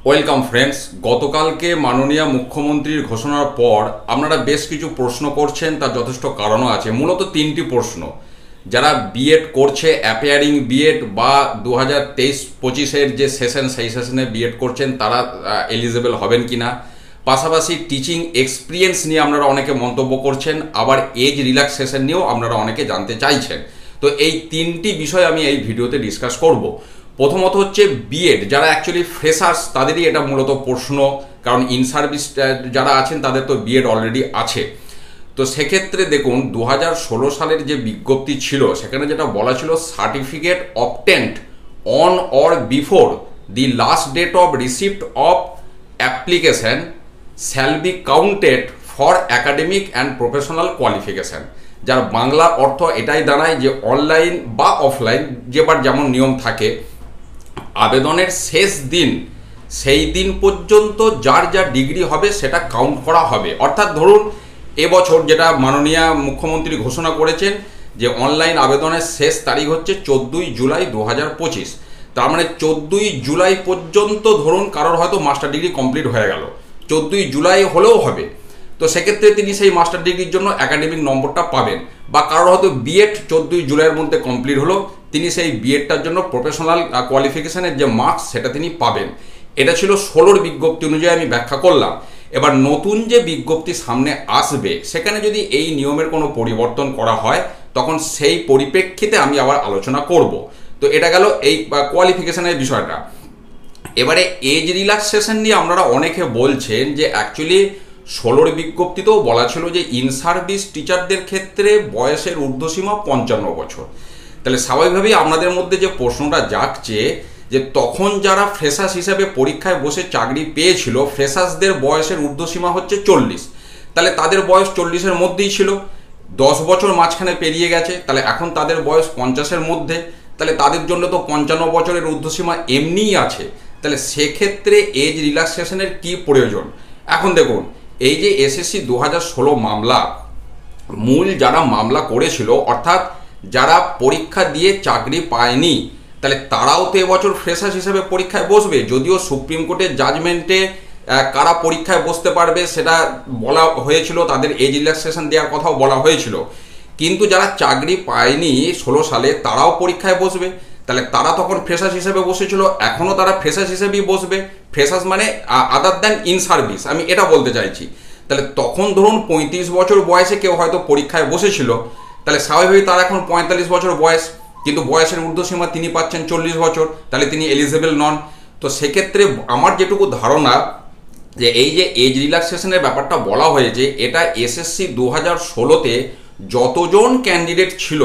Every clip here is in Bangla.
Welcome friends. গতকালকে মাননীয় মুখ্যমন্ত্রীর ঘোষণার পর আপনারা বেশ কিছু প্রশ্ন করছেন, তার যথেষ্ট কারণও আছে। মূলত তিনটি প্রশ্ন। যারা বিএড করছে, অ্যাপিয়ারিং বিএড বা 2023-25-এর যে সেশন, সেই সেশনে বিএড করছেন, তারা এলিজিবল হবেন কিনা। পাশাপাশি টিচিং এক্সপিরিয়েন্স নিয়ে আপনারা অনেকে মন্তব্য করছেন, আবার এজ রিল্যাক্সেশন নিয়েও আপনারা অনেকে জানতে চাইছেন। তো এই তিনটি বিষয় আমি এই ভিডিওতে ডিসকাস করব। প্রথমত হচ্ছে বিএড, যারা অ্যাকচুয়ালি ফ্রেশার্স তাদেরই এটা মূলত প্রশ্ন, কারণ ইন সার্ভিস যারা আছেন তাদের তো বিএড অলরেডি আছে। তো সেক্ষেত্রে দেখুন 2016 সালের যে বিজ্ঞপ্তি ছিল, সেখানে যেটা বলা ছিল, certificate obtained on or before the last date of receipt of application shall be counted for academic and professional qualification. যার বাংলা অর্থ এটাই দাঁড়ায় যে অনলাইন বা অফলাইন যেবার যেমন নিয়ম থাকে, আবেদনের শেষ দিন, সেই দিন পর্যন্ত যার যা ডিগ্রি হবে সেটা কাউন্ট করা হবে। অর্থাৎ ধরুন এবছর যেটা মাননীয় মুখ্যমন্ত্রী ঘোষণা করেছেন যে অনলাইন আবেদনের শেষ তারিখ হচ্ছে 14ই জুলাই 2025। তার মানে 14ই জুলাই পর্যন্ত ধরুন কারোর হয়তো মাস্টার ডিগ্রি কমপ্লিট হয়ে গেল, 14ই জুলাই হলেও হবে। তো সেক্ষেত্রে তিনি সেই মাস্টার ডিগ্রির জন্য একাডেমিক নম্বরটা পাবেন। বা কারোর হয়তো বিএড 14ই জুলাইয়ের মধ্যে কমপ্লিট হলো, তিনি সেই বিএডটার জন্য প্রফেশনাল কোয়ালিফিকেশনের যে মার্কস সেটা তিনি পাবেন। এটা ছিল 16-র বিজ্ঞপ্তি অনুযায়ী আমি ব্যাখ্যা করলাম। এবার নতুন যে বিজ্ঞপ্তি সামনে আসবে, সেখানে যদি এই নিয়মের কোনো পরিবর্তন করা হয়, তখন সেই পরিপ্রেক্ষিতে আমি আবার আলোচনা করব। তো এটা গেল এই কোয়ালিফিকেশনের বিষয়টা। এবারে এজ রিল্যাক্সেশন নিয়ে আপনারা অনেকে বলছেন যে অ্যাকচুয়ালি 16-র বিজ্ঞপ্তিতেও বলা ছিল যে ইন সার্ভিস টিচারদের ক্ষেত্রে বয়সের ঊর্ধ্বসীমা 55 বছর। তাহলে স্বাভাবিকভাবেই আপনাদের মধ্যে যে প্রশ্নটা জাগছে যে তখন যারা ফ্রেশার্স হিসেবে পরীক্ষায় বসে চাকরি পেয়েছিল, ফ্রেশার্সদের বয়সের ঊর্ধ্বসীমা হচ্ছে 40। তাহলে তাদের বয়স 40-এর মধ্যেই ছিল, 10 বছর মাঝখানে পেরিয়ে গেছে, তাহলে এখন তাদের বয়স 50-এর মধ্যে। তাহলে তাদের জন্য তো 55 বছরের ঊর্ধ্বসীমা এমনিই আছে। তাহলে সেক্ষেত্রে এজ রিল্যাক্সেশনের কি প্রয়োজন? এখন দেখুন, এই যে এসএসসি 2016 মামলা, মূল যারা মামলা করেছিল, অর্থাৎ যারা পরীক্ষা দিয়ে চাকরি পায়নি, তাহলে তারাও তো এবছর ফ্রেশার্স হিসেবে পরীক্ষায় বসবে। যদিও সুপ্রিম কোর্টের জাজমেন্টে কারা পরীক্ষায় বসতে পারবে সেটা বলা হয়েছিল, তাদের এজ রিল্যাক্সেশন দেওয়ার কথাও বলা হয়েছিল, কিন্তু যারা চাকরি পায়নি 16 সালে তারাও পরীক্ষায় বসবে। তাহলে তারা তখন ফ্রেশার্স হিসেবে বসেছিল, এখনও তারা ফ্রেশার্স হিসেবেই বসবে। ফ্রেশার্স মানে আদার দ্যান ইন সার্ভিস, আমি এটা বলতে চাইছি। তাহলে তখন ধরুন 35 বছর বয়সে কেউ হয়তো পরীক্ষায় বসেছিল, তাহলে স্বাভাবিকভাবেই তার এখন 45 বছর বয়স, কিন্তু বয়সের ঊর্ধ্বসীমা তিনি পাচ্ছেন 40 বছর, তাহলে তিনি এলিজেবল নন। তো সেক্ষেত্রে আমার যেটুকু ধারণা যে এই যে এজ রিল্যাক্সেশনের ব্যাপারটা বলা হয়েছে, এটা এসএসসি 2016-তে যতজন ক্যান্ডিডেট ছিল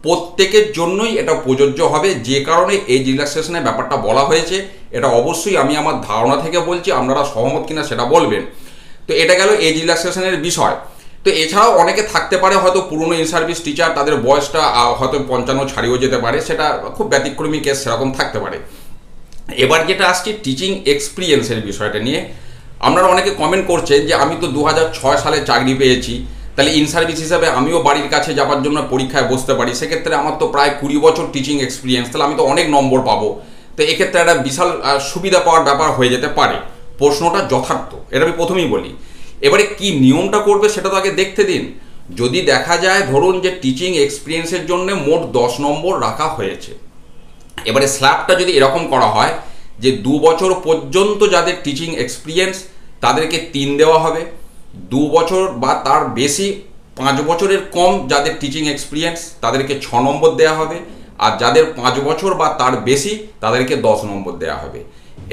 প্রত্যেকের জন্যই এটা প্রযোজ্য হবে। যে কারণে এজ রিল্যাক্সেশনের ব্যাপারটা বলা হয়েছে, এটা অবশ্যই আমি আমার ধারণা থেকে বলছি, আপনারা সহমত কিনা সেটা বলবেন। তো এটা গেল এজ রিল্যাক্সেশনের বিষয়। তো এছাড়াও অনেকে থাকতে পারে হয়তো পুরনো ইন সার্ভিস টিচার, তাদের বয়সটা হয়তো 55 ছাড়িয়েও যেতে পারে, সেটা খুব ব্যতিক্রমী কেস, সেরকম থাকতে পারে। এবার যেটা আসছি টিচিং এক্সপিরিয়েন্সের বিষয়টা নিয়ে, আপনারা অনেকে কমেন্ট করছেন যে আমি তো 2006 সালে চাকরি পেয়েছি, তাহলে ইন সার্ভিস হিসাবে আমিও বাড়ির কাছে যাওয়ার জন্য পরীক্ষায় বসতে পারি, সেক্ষেত্রে আমার তো প্রায় 20 বছর টিচিং এক্সপিরিয়েন্স, তাহলে আমি তো অনেক নম্বর পাবো। তো এক্ষেত্রে একটা বিশাল সুবিধা পাওয়ার ব্যাপার হয়ে যেতে পারে। প্রশ্নটা যথার্থ, এটা আমি প্রথমেই বলি। এবারে কি নিয়মটা করবে সেটা তো আগে দেখতে দিন। যদি দেখা যায় ধরুন যে টিচিং এক্সপিরিয়েন্সের জন্য মোট 10 নম্বর রাখা হয়েছে, এবারে স্ল্যাবটা যদি এরকম করা হয় যে 2 বছর পর্যন্ত যাদের টিচিং এক্সপিরিয়েন্স তাদেরকে 3 দেওয়া হবে, 2 বছর বা তার বেশি 5 বছরের কম যাদের টিচিং এক্সপিরিয়েন্স তাদেরকে 6 নম্বর দেওয়া হবে, আর যাদের 5 বছর বা তার বেশি তাদেরকে 10 নম্বর দেওয়া হবে।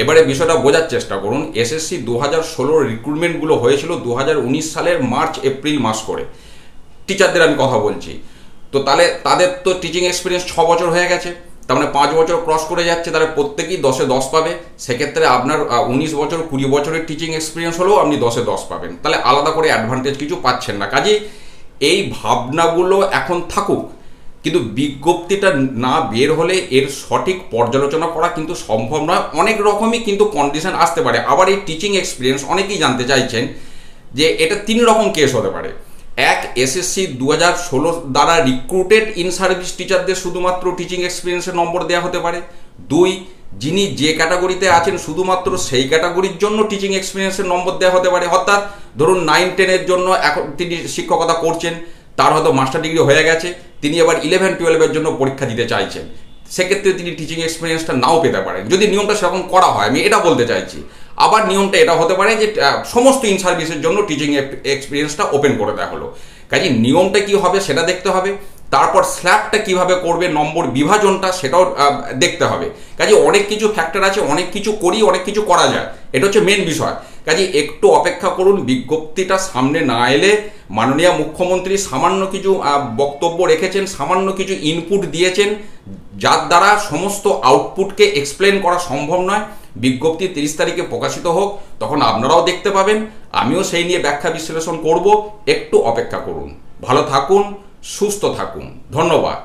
এবারে বিষয়টা বোঝার চেষ্টা করুন। এসএসসি 2016 রিক্রুটমেন্টগুলো হয়েছিল 2019 সালের মার্চ এপ্রিল মাস করে, টিচারদের আমি কথা বলছি। তো তাহলে তাদের তো টিচিং এক্সপিরিয়েন্স 6 বছর হয়ে গেছে, তার মানে 5 বছর ক্রস করে যাচ্ছে, তাহলে প্রত্যেকেই 10-এ 10 পাবে। সেক্ষেত্রে আপনার 19 বছর 20 বছরের টিচিং এক্সপিরিয়েন্স হলেও আপনি 10-এ 10 পাবেন, তাহলে আলাদা করে অ্যাডভান্টেজ কিছু পাচ্ছেন না। কাজেই এই ভাবনাগুলো এখন থাকুক, কিন্তু বিজ্ঞপ্তিটা না বের হলে এর সঠিক পর্যালোচনা করা কিন্তু সম্ভব নয়। অনেক রকমই কিন্তু কন্ডিশন আসতে পারে। আবার এই টিচিং এক্সপিরিয়েন্স অনেকেই জানতে চাইছেন যে এটা 3 রকম কেস হতে পারে। এক, এসএসসি 2016 দ্বারা রিক্রুটেড ইন সার্ভিস টিচারদের শুধুমাত্র টিচিং এক্সপিরিয়েন্সের নম্বর দেওয়া হতে পারে। 2, যিনি যে ক্যাটাগরিতে আছেন শুধুমাত্র সেই ক্যাটাগরির জন্য টিচিং এক্সপিরিয়েন্সের নম্বর দেওয়া হতে পারে। অর্থাৎ ধরুন 9-10-এর জন্য এখন তিনি শিক্ষকতা করছেন, তার হয়তো মাস্টার ডিগ্রি হয়ে গেছে, তিনি এবার 11-12-এর জন্য পরীক্ষা দিতে চাইছেন, সেক্ষেত্রে তিনি টিচিং এক্সপিরিয়েন্সটা নাও পেতে পারেন, যদি নিয়মটা সেরকম করা হয়, আমি এটা বলতে চাইছি। আবার নিয়মটা এটা হতে পারে যে সমস্ত ইন সার্ভিসের জন্য টিচিং এক্সপিরিয়েন্সটা ওপেন করে দেওয়া হলো। কাজে নিয়মটা কি হবে সেটা দেখতে হবে, তারপর স্ল্যাবটা কিভাবে করবে, নম্বর বিভাজনটা সেটাও দেখতে হবে। কাজে অনেক কিছু ফ্যাক্টর আছে, অনেক কিছু করি, অনেক কিছু করা যায়, এটা হচ্ছে মেন বিষয়। কাজে একটু অপেক্ষা করুন, বিজ্ঞপ্তিটা সামনে না এলে মাননীয় মুখ্যমন্ত্রী সামান্য কিছু বক্তব্য রেখেছেন, সামান্য কিছু ইনপুট দিয়েছেন, যার দ্বারা সমস্ত আউটপুটকে এক্সপ্লেন করা সম্ভব নয়। বিজ্ঞপ্তি 30 তারিখে প্রকাশিত হোক, তখন আপনারাও দেখতে পাবেন, আমিও সেই নিয়ে ব্যাখ্যা বিশ্লেষণ করব। একটু অপেক্ষা করুন, ভালো থাকুন, সুস্থ থাকুন, ধন্যবাদ।